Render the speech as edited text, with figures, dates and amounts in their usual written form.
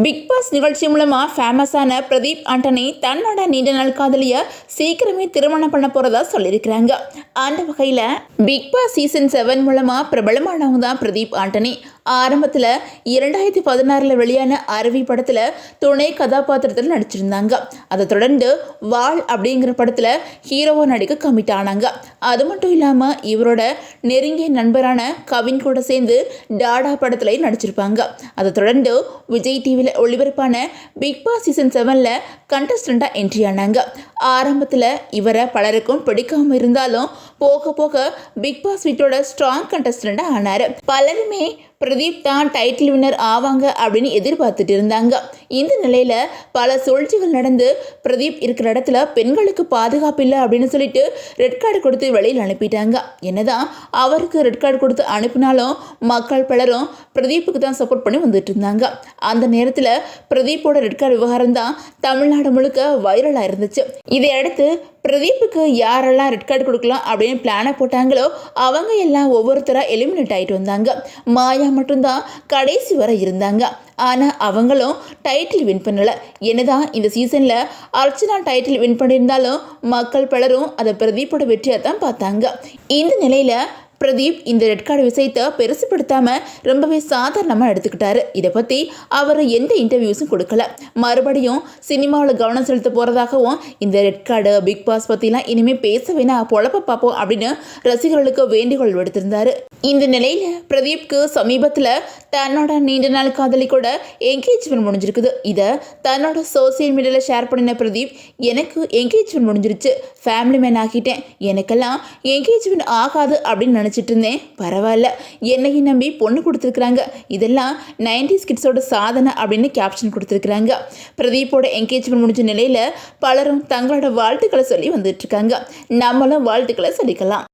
Big pass நிகழ்ச்சி மூலமாக ஃபேமஸான பிரதீப் ஆண்டனி தன்னோட நீண்ட நாள் காதலியை சீக்கிரமே திருமணம் பண்ண போகிறதா சொல்லியிருக்கிறாங்க. அந்த வகையில் பிக் பாஸ் சீசன் 7 மூலமாக பிரபலமானவங்க தான் பிரதீப் ஆண்டனி. ஆரம்பத்தில் 2016 வெளியான அருவி படத்தில் துணை கதாபாத்திரத்தில் நடிச்சிருந்தாங்க. அதை தொடர்ந்து வால் அப்படிங்கிற படத்தில் ஹீரோவாக நடிக்க கமிட் ஆனாங்க. அது மட்டும் இல்லாமல் இவரோட நெருங்கிய நண்பரான கவின் கூட சேர்ந்து டாடா படத்துலையும் நடிச்சிருப்பாங்க. அதை தொடர்ந்து விஜய் டிவியில் ஒளிபரப்பான பிக் பாஸ் சீசன் 7 கண்டஸ்டண்டாக என்ட்ரி ஆனாங்க. ஆரம்பத்தில் இவரை பலருக்கும் பிடிக்காம இருந்தாலும் போக போக பிக் பாஸ் வீட்டோட ஸ்ட்ராங் கண்டஸ்டண்டாக ஆனார். பலருமே பிரதீப் தான் டைட்டில் வின்னர் ஆவாங்க அப்படின்னு எதிர்பார்த்துட்டு இருந்தாங்க. இந்த நிலையில் பல சூழ்ச்சிகள் நடந்து பிரதீப் இருக்கிற இடத்துல பெண்களுக்கு பாதுகாப்பு இல்லை அப்படின்னு சொல்லிட்டு ரெட் கார்டு கொடுத்து வெளியில் அனுப்பிட்டாங்க. என்னதான் அவருக்கு ரெட் கார்டு கொடுத்து அனுப்பினாலும் மக்கள் பலரும் பிரதீப்புக்கு தான் சப்போர்ட் பண்ணி வந்துட்டு இருந்தாங்க. அந்த நேரத்தில் பிரதீப்போட ரெட் கார்டு விவகாரம் தான் தமிழ்நாடு முழுக்க வைரலாக இருந்துச்சு. இதையடுத்து பிரதீப்புக்கு யாரெல்லாம் ரெட் கார்டு கொடுக்கலாம் அப்படின்னு பிளானை போட்டாங்களோ அவங்க எல்லாம் ஒவ்வொருத்தராக எலிமினேட் ஆகிட்டு வந்தாங்க. மாயா மட்டும்தான் கடைசி வரை இருந்தாங்க. ஆனால் அவங்களும் டைட்டில் வின் பண்ணலை. என்னதான் இந்த சீசனில் அர்ச்சனா டைட்டில் வின் பண்ணியிருந்தாலும் மக்கள் பலரும் அதை பிரதீப்போட வெற்றியாக தான் பார்த்தாங்க. இந்த நிலையில் பிரதீப் இந்த ரெட் கார்டு விஷயத்தை பெருசுப்படுத்தாமல் ரொம்பவே சாதாரணமாக எடுத்துக்கிட்டாரு. இதை பற்றி அவர் எந்த இன்டர்வியூஸும் கொடுக்கல. மறுபடியும் சினிமாவில் கவனம் செலுத்த போகிறதாகவும் இந்த ரெட் கார்டு பிக் பாஸ் பற்றிலாம் இனிமேல் பேச வேணாம், பொழப்ப பார்ப்போம் அப்படின்னு ரசிகர்களுக்கு வேண்டுகோள் விடுத்திருந்தார். இந்த நிலையில் பிரதீப்க்கு சமீபத்தில் தன்னோட நீண்ட நாள் காதலி கூட என்கேஜ்மெண்ட் முடிஞ்சிருக்குது. இதை தன்னோட சோசியல் மீடியாவில் ஷேர் பண்ணின பிரதீப், எனக்கு என்கேஜ்மெண்ட் முடிஞ்சிருச்சு, ஃபேமிலி மேன் ஆகிட்டேன், எனக்கெல்லாம் என்கேஜ்மெண்ட் ஆகாது அப்படின்னு நினச்சிட்டு இருந்தேன். பரவாயில்ல, என்னையும் நம்பி பொண்ணு கொடுத்துருக்குறாங்க, இதெல்லாம் 90s கிட்ஸோட சாதனை அப்படின்னு கேப்ஷன் கொடுத்துருக்குறாங்க. பிரதீப்போட என்கேஜ்மெண்ட் முடிஞ்ச நிலையில் பலரும் தங்களோட வாழ்த்துக்களை சொல்லி வந்துட்டு இருக்காங்க. நம்மளும் வாழ்த்துக்களை சொல்லிக்கலாம்.